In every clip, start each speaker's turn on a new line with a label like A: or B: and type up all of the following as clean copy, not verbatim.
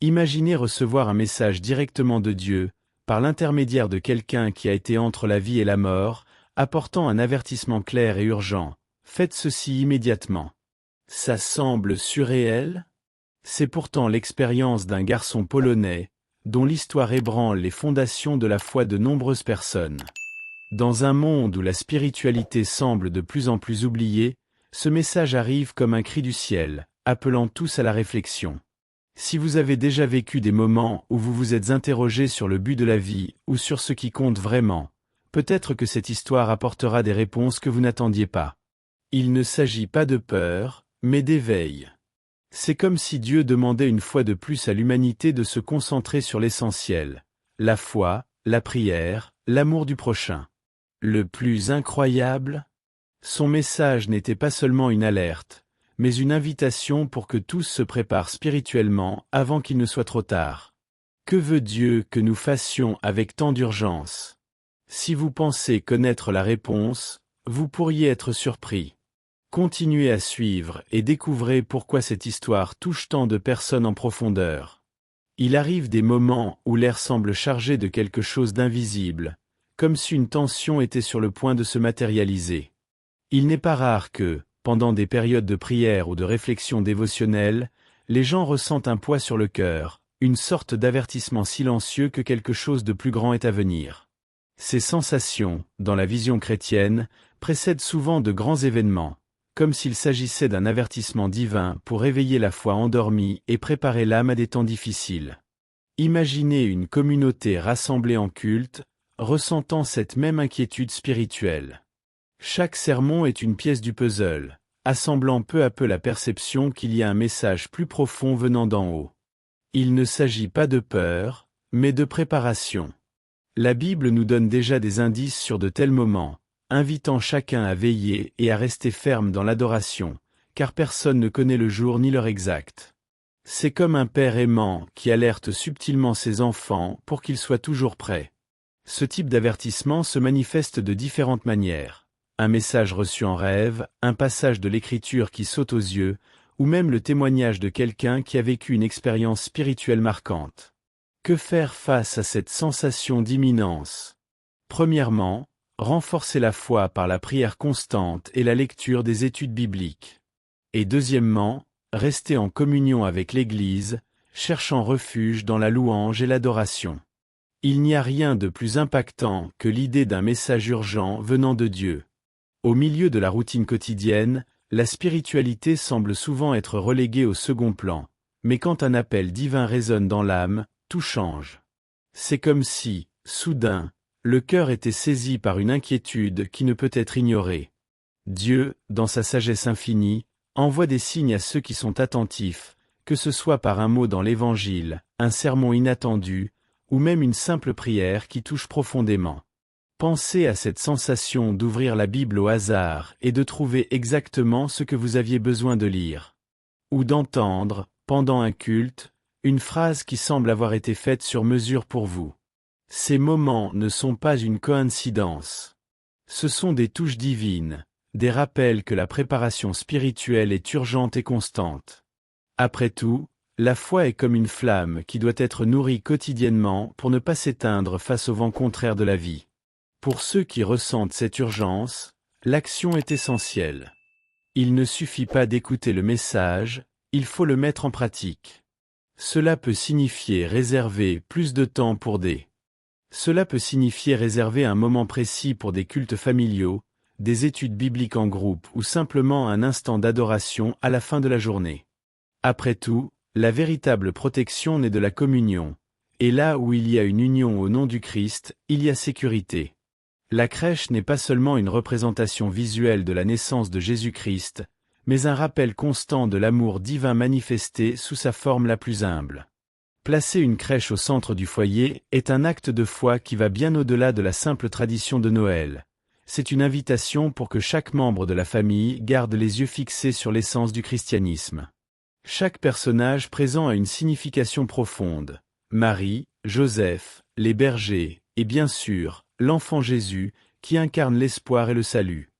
A: Imaginez recevoir un message directement de Dieu, par l'intermédiaire de quelqu'un qui a été entre la vie et la mort, apportant un avertissement clair et urgent. Faites ceci immédiatement. Ça semble surréel? C'est pourtant l'expérience d'un garçon polonais, dont l'histoire ébranle les fondations de la foi de nombreuses personnes. Dans un monde où la spiritualité semble de plus en plus oubliée, ce message arrive comme un cri du ciel, appelant tous à la réflexion. Si vous avez déjà vécu des moments où vous vous êtes interrogé sur le but de la vie ou sur ce qui compte vraiment, peut-être que cette histoire apportera des réponses que vous n'attendiez pas. Il ne s'agit pas de peur, mais d'éveil. C'est comme si Dieu demandait une fois de plus à l'humanité de se concentrer sur l'essentiel, la foi, la prière, l'amour du prochain. Le plus incroyable, son message n'était pas seulement une alerte, mais une invitation pour que tous se préparent spirituellement avant qu'il ne soit trop tard. Que veut Dieu que nous fassions avec tant d'urgence? Si vous pensez connaître la réponse, vous pourriez être surpris. Continuez à suivre et découvrez pourquoi cette histoire touche tant de personnes en profondeur. Il arrive des moments où l'air semble chargé de quelque chose d'invisible, comme si une tension était sur le point de se matérialiser. Il n'est pas rare que, pendant des périodes de prière ou de réflexion dévotionnelle, les gens ressentent un poids sur le cœur, une sorte d'avertissement silencieux que quelque chose de plus grand est à venir. Ces sensations, dans la vision chrétienne, précèdent souvent de grands événements, comme s'il s'agissait d'un avertissement divin pour éveiller la foi endormie et préparer l'âme à des temps difficiles. Imaginez une communauté rassemblée en culte, ressentant cette même inquiétude spirituelle. Chaque sermon est une pièce du puzzle, assemblant peu à peu la perception qu'il y a un message plus profond venant d'en haut. Il ne s'agit pas de peur, mais de préparation. La Bible nous donne déjà des indices sur de tels moments, invitant chacun à veiller et à rester ferme dans l'adoration, car personne ne connaît le jour ni l'heure exacte. C'est comme un père aimant qui alerte subtilement ses enfants pour qu'ils soient toujours prêts. Ce type d'avertissement se manifeste de différentes manières. Un message reçu en rêve, un passage de l'écriture qui saute aux yeux, ou même le témoignage de quelqu'un qui a vécu une expérience spirituelle marquante. Que faire face à cette sensation d'imminence? Premièrement, renforcer la foi par la prière constante et la lecture des études bibliques. Et deuxièmement, rester en communion avec l'Église, cherchant refuge dans la louange et l'adoration. Il n'y a rien de plus impactant que l'idée d'un message urgent venant de Dieu. Au milieu de la routine quotidienne, la spiritualité semble souvent être reléguée au second plan, mais quand un appel divin résonne dans l'âme, tout change. C'est comme si, soudain, le cœur était saisi par une inquiétude qui ne peut être ignorée. Dieu, dans sa sagesse infinie, envoie des signes à ceux qui sont attentifs, que ce soit par un mot dans l'Évangile, un sermon inattendu, ou même une simple prière qui touche profondément. Pensez à cette sensation d'ouvrir la Bible au hasard et de trouver exactement ce que vous aviez besoin de lire. Ou d'entendre, pendant un culte, une phrase qui semble avoir été faite sur mesure pour vous. Ces moments ne sont pas une coïncidence. Ce sont des touches divines, des rappels que la préparation spirituelle est urgente et constante. Après tout, la foi est comme une flamme qui doit être nourrie quotidiennement pour ne pas s'éteindre face au vent contraire de la vie. Pour ceux qui ressentent cette urgence, l'action est essentielle. Il ne suffit pas d'écouter le message, il faut le mettre en pratique. Cela peut signifier réserver plus de temps pour Cela peut signifier réserver un moment précis pour des cultes familiaux, des études bibliques en groupe ou simplement un instant d'adoration à la fin de la journée. Après tout, la véritable protection naît de la communion, et là où il y a une union au nom du Christ, il y a sécurité. La crèche n'est pas seulement une représentation visuelle de la naissance de Jésus-Christ, mais un rappel constant de l'amour divin manifesté sous sa forme la plus humble. Placer une crèche au centre du foyer est un acte de foi qui va bien au-delà de la simple tradition de Noël. C'est une invitation pour que chaque membre de la famille garde les yeux fixés sur l'essence du christianisme. Chaque personnage présent a une signification profonde. Marie, Joseph, les bergers, et bien sûr, l'enfant Jésus, qui incarne l'espoir et le salut.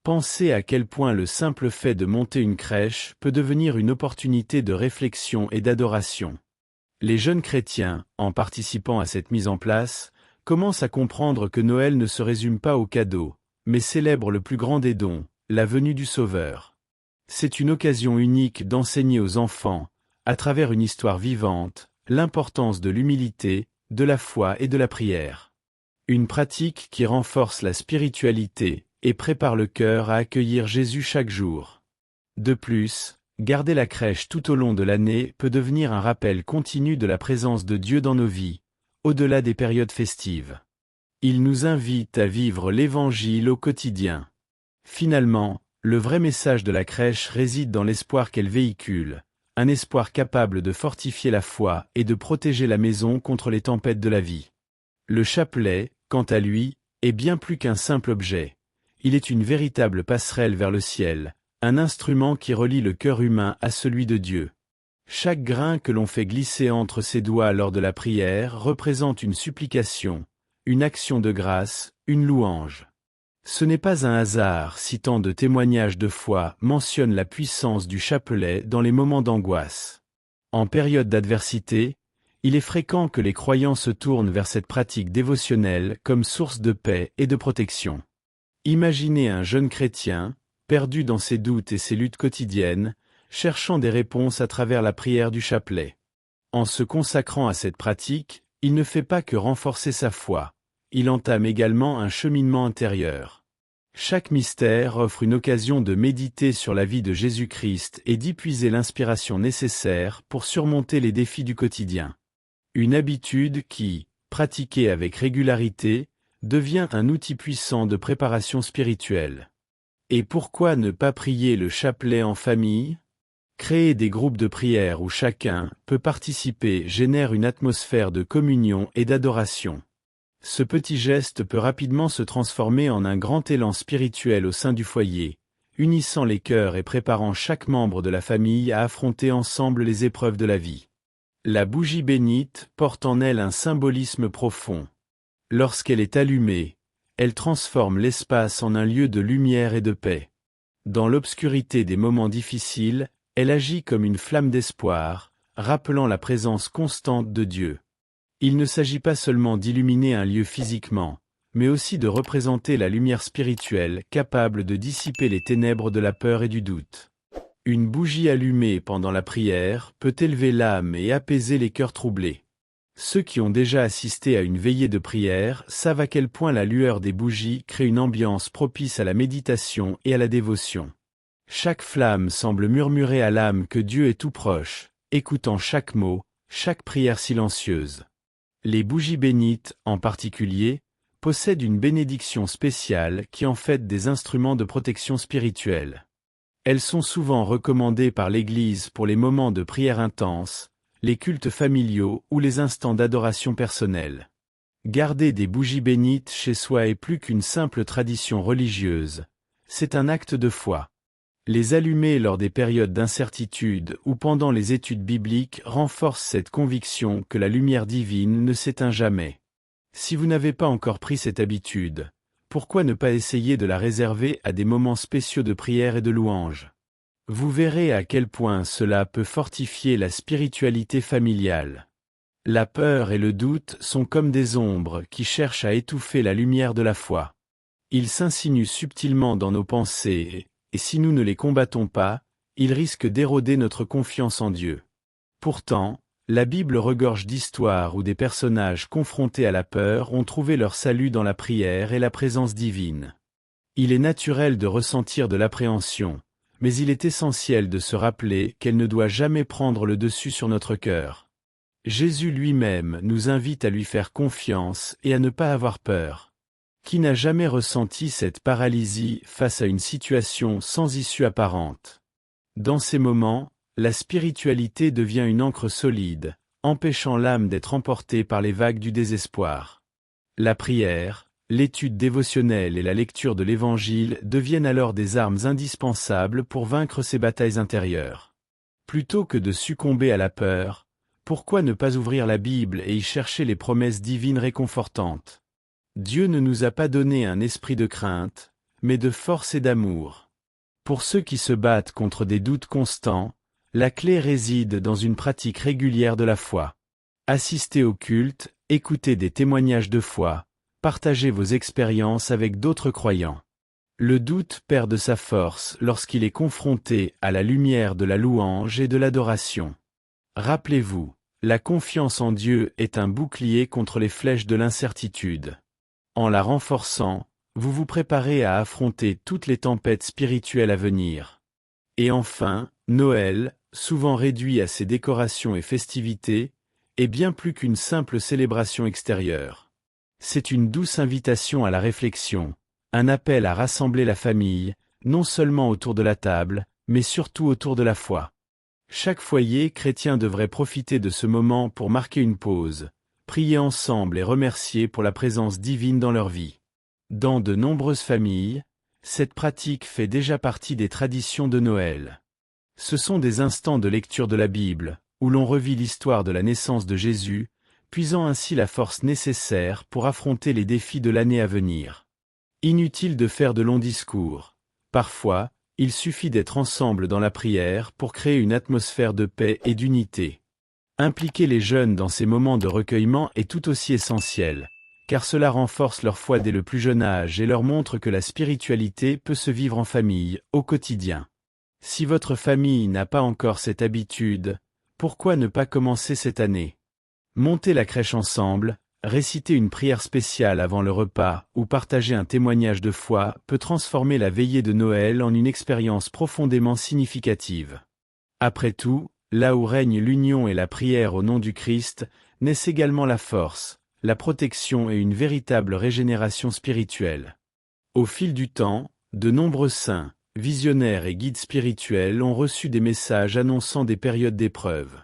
A: Pensez à quel point le simple fait de monter une crèche peut devenir une opportunité de réflexion et d'adoration. Les jeunes chrétiens, en participant à cette mise en place, commencent à comprendre que Noël ne se résume pas aux cadeaux, mais célèbre le plus grand des dons, la venue du Sauveur. C'est une occasion unique d'enseigner aux enfants, à travers une histoire vivante, l'importance de l'humilité, de la foi et de la prière. Une pratique qui renforce la spiritualité et prépare le cœur à accueillir Jésus chaque jour. De plus, garder la crèche tout au long de l'année peut devenir un rappel continu de la présence de Dieu dans nos vies, au-delà des périodes festives. Il nous invite à vivre l'Évangile au quotidien. Finalement, le vrai message de la crèche réside dans l'espoir qu'elle véhicule, un espoir capable de fortifier la foi et de protéger la maison contre les tempêtes de la vie. Le chapelet, quant à lui, est bien plus qu'un simple objet. Il est une véritable passerelle vers le ciel, un instrument qui relie le cœur humain à celui de Dieu. Chaque grain que l'on fait glisser entre ses doigts lors de la prière représente une supplication, une action de grâce, une louange. Ce n'est pas un hasard si tant de témoignages de foi mentionnent la puissance du chapelet dans les moments d'angoisse. En période d'adversité, il est fréquent que les croyants se tournent vers cette pratique dévotionnelle comme source de paix et de protection. Imaginez un jeune chrétien, perdu dans ses doutes et ses luttes quotidiennes, cherchant des réponses à travers la prière du chapelet. En se consacrant à cette pratique, il ne fait pas que renforcer sa foi, il entame également un cheminement intérieur. Chaque mystère offre une occasion de méditer sur la vie de Jésus-Christ et d'y puiser l'inspiration nécessaire pour surmonter les défis du quotidien. Une habitude qui, pratiquée avec régularité, devient un outil puissant de préparation spirituelle. Et pourquoi ne pas prier le chapelet en famille ? Créer des groupes de prière où chacun peut participer génère une atmosphère de communion et d'adoration. Ce petit geste peut rapidement se transformer en un grand élan spirituel au sein du foyer, unissant les cœurs et préparant chaque membre de la famille à affronter ensemble les épreuves de la vie. La bougie bénite porte en elle un symbolisme profond. Lorsqu'elle est allumée, elle transforme l'espace en un lieu de lumière et de paix. Dans l'obscurité des moments difficiles, elle agit comme une flamme d'espoir, rappelant la présence constante de Dieu. Il ne s'agit pas seulement d'illuminer un lieu physiquement, mais aussi de représenter la lumière spirituelle capable de dissiper les ténèbres de la peur et du doute. Une bougie allumée pendant la prière peut élever l'âme et apaiser les cœurs troublés. Ceux qui ont déjà assisté à une veillée de prière savent à quel point la lueur des bougies crée une ambiance propice à la méditation et à la dévotion. Chaque flamme semble murmurer à l'âme que Dieu est tout proche, écoutant chaque mot, chaque prière silencieuse. Les bougies bénites, en particulier, possèdent une bénédiction spéciale qui en fait des instruments de protection spirituelle. Elles sont souvent recommandées par l'Église pour les moments de prière intense, les cultes familiaux ou les instants d'adoration personnelle. Garder des bougies bénites chez soi est plus qu'une simple tradition religieuse, c'est un acte de foi. Les allumer lors des périodes d'incertitude ou pendant les études bibliques renforcent cette conviction que la lumière divine ne s'éteint jamais. Si vous n'avez pas encore pris cette habitude, pourquoi ne pas essayer de la réserver à des moments spéciaux de prière et de louange ? Vous verrez à quel point cela peut fortifier la spiritualité familiale. La peur et le doute sont comme des ombres qui cherchent à étouffer la lumière de la foi. Ils s'insinuent subtilement dans nos pensées, et si nous ne les combattons pas, ils risquent d'éroder notre confiance en Dieu. Pourtant, la Bible regorge d'histoires où des personnages confrontés à la peur ont trouvé leur salut dans la prière et la présence divine. Il est naturel de ressentir de l'appréhension, mais il est essentiel de se rappeler qu'elle ne doit jamais prendre le dessus sur notre cœur. Jésus lui-même nous invite à lui faire confiance et à ne pas avoir peur. Qui n'a jamais ressenti cette paralysie face à une situation sans issue apparente? Dans ces moments, la spiritualité devient une ancre solide, empêchant l'âme d'être emportée par les vagues du désespoir. La prière, l'étude dévotionnelle et la lecture de l'Évangile deviennent alors des armes indispensables pour vaincre ces batailles intérieures. Plutôt que de succomber à la peur, pourquoi ne pas ouvrir la Bible et y chercher les promesses divines réconfortantes? Dieu ne nous a pas donné un esprit de crainte, mais de force et d'amour. Pour ceux qui se battent contre des doutes constants, la clé réside dans une pratique régulière de la foi. Assistez au culte, écoutez des témoignages de foi, partagez vos expériences avec d'autres croyants. Le doute perd de sa force lorsqu'il est confronté à la lumière de la louange et de l'adoration. Rappelez-vous, la confiance en Dieu est un bouclier contre les flèches de l'incertitude. En la renforçant, vous vous préparez à affronter toutes les tempêtes spirituelles à venir. Et enfin, Noël, souvent réduit à ses décorations et festivités, est bien plus qu'une simple célébration extérieure. C'est une douce invitation à la réflexion, un appel à rassembler la famille, non seulement autour de la table, mais surtout autour de la foi. Chaque foyer chrétien devrait profiter de ce moment pour marquer une pause, prier ensemble et remercier pour la présence divine dans leur vie. Dans de nombreuses familles, cette pratique fait déjà partie des traditions de Noël. Ce sont des instants de lecture de la Bible, où l'on revit l'histoire de la naissance de Jésus, puisant ainsi la force nécessaire pour affronter les défis de l'année à venir. Inutile de faire de longs discours. Parfois, il suffit d'être ensemble dans la prière pour créer une atmosphère de paix et d'unité. Impliquer les jeunes dans ces moments de recueillement est tout aussi essentiel, car cela renforce leur foi dès le plus jeune âge et leur montre que la spiritualité peut se vivre en famille, au quotidien. Si votre famille n'a pas encore cette habitude, pourquoi ne pas commencer cette année? Montez la crèche ensemble, réciter une prière spéciale avant le repas ou partager un témoignage de foi peut transformer la veillée de Noël en une expérience profondément significative. Après tout, là où règne l'union et la prière au nom du Christ, naissent également la force, la protection et une véritable régénération spirituelle. Au fil du temps, de nombreux saints, visionnaires et guides spirituels ont reçu des messages annonçant des périodes d'épreuve.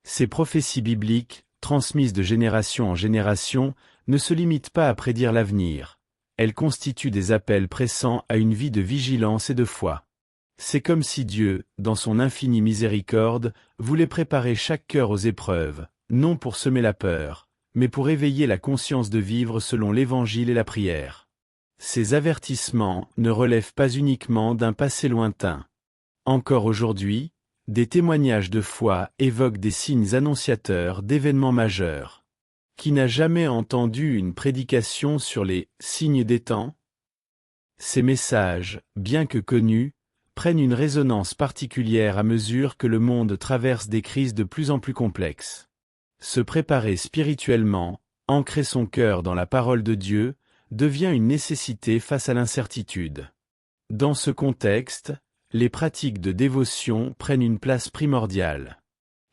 A: Ces prophéties bibliques, transmises de génération en génération, ne se limitent pas à prédire l'avenir. Elles constituent des appels pressants à une vie de vigilance et de foi. C'est comme si Dieu, dans son infinie miséricorde, voulait préparer chaque cœur aux épreuves, non pour semer la peur, mais pour éveiller la conscience de vivre selon l'Évangile et la prière. Ces avertissements ne relèvent pas uniquement d'un passé lointain. Encore aujourd'hui, des témoignages de foi évoquent des signes annonciateurs d'événements majeurs. Qui n'a jamais entendu une prédication sur les signes des temps? Ces messages, bien que connus, prennent une résonance particulière à mesure que le monde traverse des crises de plus en plus complexes. Se préparer spirituellement, ancrer son cœur dans la parole de Dieu, devient une nécessité face à l'incertitude. Dans ce contexte, les pratiques de dévotion prennent une place primordiale.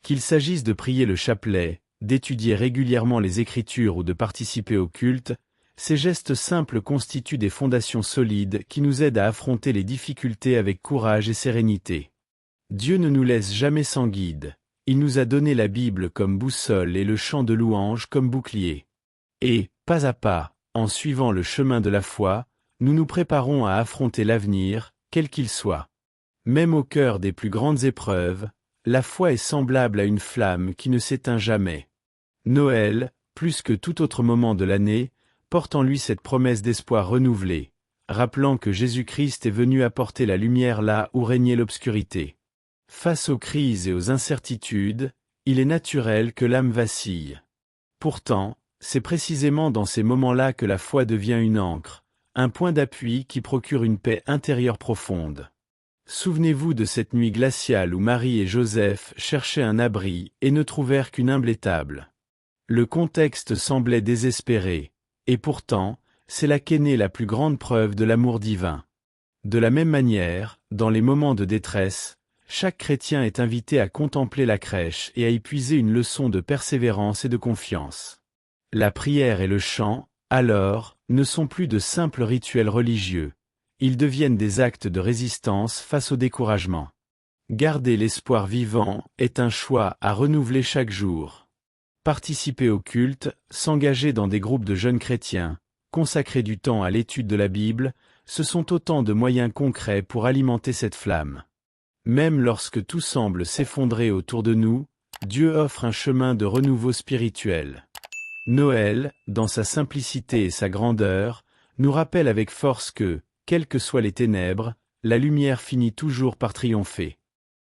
A: Qu'il s'agisse de prier le chapelet, d'étudier régulièrement les Écritures ou de participer au culte, ces gestes simples constituent des fondations solides qui nous aident à affronter les difficultés avec courage et sérénité. Dieu ne nous laisse jamais sans guide. Il nous a donné la Bible comme boussole et le chant de louange comme bouclier. Et, pas à pas, en suivant le chemin de la foi, nous nous préparons à affronter l'avenir, quel qu'il soit. Même au cœur des plus grandes épreuves, la foi est semblable à une flamme qui ne s'éteint jamais. Noël, plus que tout autre moment de l'année, porte en lui cette promesse d'espoir renouvelé, rappelant que Jésus-Christ est venu apporter la lumière là où régnait l'obscurité. Face aux crises et aux incertitudes, il est naturel que l'âme vacille. Pourtant, c'est précisément dans ces moments-là que la foi devient une ancre, un point d'appui qui procure une paix intérieure profonde. Souvenez-vous de cette nuit glaciale où Marie et Joseph cherchaient un abri et ne trouvèrent qu'une humble étable. Le contexte semblait désespéré, et pourtant, c'est là qu'est née la plus grande preuve de l'amour divin. De la même manière, dans les moments de détresse, chaque chrétien est invité à contempler la crèche et à y puiser une leçon de persévérance et de confiance. La prière et le chant, alors, ne sont plus de simples rituels religieux. Ils deviennent des actes de résistance face au découragement. Garder l'espoir vivant est un choix à renouveler chaque jour. Participer au culte, s'engager dans des groupes de jeunes chrétiens, consacrer du temps à l'étude de la Bible, ce sont autant de moyens concrets pour alimenter cette flamme. Même lorsque tout semble s'effondrer autour de nous, Dieu offre un chemin de renouveau spirituel. Noël, dans sa simplicité et sa grandeur, nous rappelle avec force que, quelles que soient les ténèbres, la lumière finit toujours par triompher.